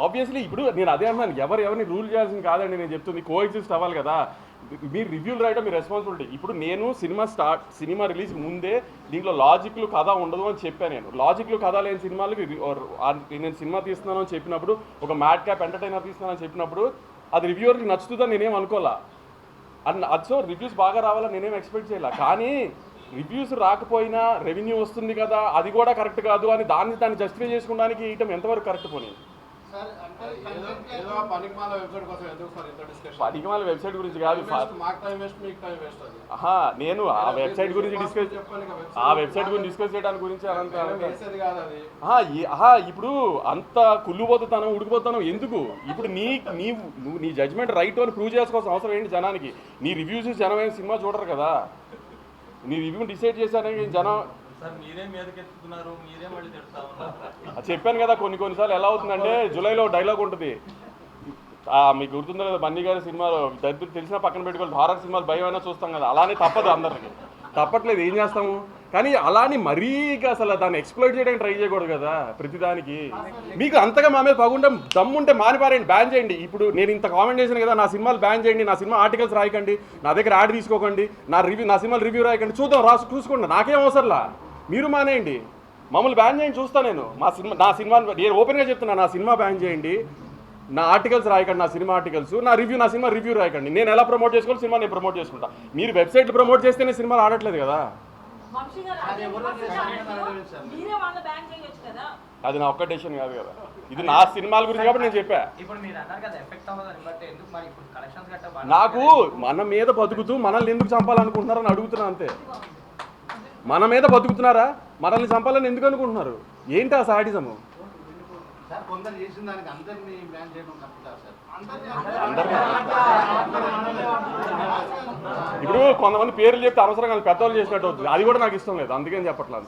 Obviously ఇప్పుడు నేను అదే అన్నాను, ఎవరిని రూల్ చేయాల్సింది కాదండి. నేను చెప్తుంది కో ఎగ్జిస్ట్ అవ్వాలి కదా. మీరు రివ్యూలు రాయడం మీ రెస్పాన్సిబిలిటీ. ఇప్పుడు నేను సినిమా రిలీజ్ ముందే దీంట్లో లాజిక్లు కథ ఉండదు అని చెప్పాను. నేను లాజిక్లు కథ లేని సినిమాలకి నేను సినిమా తీస్తున్నాను అని చెప్పినప్పుడు, ఒక మ్యాడ్ క్యాప్ ఎంటర్టైనర్ తీస్తున్నానని చెప్పినప్పుడు అది రివ్యూవర్కి నచ్చుతుందని నేనేం అనుకోవాలా. అది సో రివ్యూస్ బాగా రావాలని నేనేం ఎక్స్పెక్ట్ చేయాల. కానీ రివ్యూస్ రాకపోయినా రెవెన్యూ వస్తుంది కదా, అది కూడా కరెక్ట్ కాదు అని దాన్ని జస్టిఫై చేసుకోవడానికి ఇయటం ఎంతవరకు కరెక్ట్ పోనీ? పనికిమాల వెబ్సైట్ గురించి కాదు, నేను ఆ వెబ్సైట్ గురించి డిస్కస్ చేయడానికి గురించి ఇప్పుడు అంత కుళ్ళుపోతున్నాం ఉడికిపోతున్నాం ఎందుకు? ఇప్పుడు నీ జడ్జ్మెంట్ రైట్ అని ప్రూవ్ చేసుకోవాల్సిన అవసరం ఏంటి జనానికి? నీ రివ్యూస్ జనం ఏం సినిమా చూడరు కదా. నీ రివ్యూ డిసైడ్ చేశారని జనం చెప్పాను కదా. కొన్నిసార్లు ఎలా అవుతుందంటే, జూలైలో డైలాగ్ ఉంటుంది, మీకు గుర్తుందో కదా, బన్నీ గారి సినిమాలో దరిద్రుడు తెలిసినా పక్కన పెట్టుకోవాలి, హారర్ సినిమాలు భయమైనా చూస్తాం కదా, అలానే తప్పదు, అందరికి తప్పట్లేదు, ఏం చేస్తాము. కానీ అలానే మరీ అసలు దాన్ని ఎక్స్ప్లోర్ చేయడానికి ట్రై చేయకూడదు కదా ప్రతిదానికి. మీకు అంతగా మా మీద పగుంటే దమ్ముంటే మానిపారేయండి, బ్యాన్ చేయండి. ఇప్పుడు నేను ఇంత కామెంట్ చేశాను కదా, నా సినిమాలు బ్యాన్ చేయండి, నా సినిమా ఆర్టికల్స్ రాయకండి, నా దగ్గర యాడ్ తీసుకోకండి, నా సినిమాలు రివ్యూ రాయకండి, చూసుకోండి, నాకేం అవసరంలా. మీరు మానేయండి, మమ్మల్ని బ్యాన్ చేయండి, చూస్తాను నేను. నా సినిమా నేను ఓపెన్గా చెప్తున్నా, నా సినిమా బ్యాన్ చేయండి, నా ఆర్టికల్స్ రాయకండి, నా సినిమా ఆర్టికల్స్, నా సినిమా రివ్యూ రాయకండి. నేను ఎలా ప్రమోట్ చేసుకోవాలి సినిమా నేను ప్రమోట్ చేసుకుంటా. మీరు వెబ్సైట్లు ప్రమోట్ చేస్తేనే సినిమాలు ఆడట్లేదు కదా. అది నా ఒక్క డెసిషన్ కాదు కదా, ఇది నా సినిమాల గురించి కాబట్టి నేను చెప్పా. నాకు మన మీద బతుకుతూ మనల్ని ఎందుకు చంపాలనుకుంటున్నారని అడుగుతున్నా అంతే. మన మీద బతుకుతున్నారా, మనల్ని చంపాలని ఎందుకు అనుకుంటున్నారు? ఏంటి ఆ సాడిజము? ఇప్పుడు కొంతమంది పేర్లు చెప్తే అవసరంగా పెద్దవాళ్ళు చేసినట్టు అవుతుంది, అది కూడా నాకు ఇష్టం లేదు, అందుకని చెప్పట్లేదు.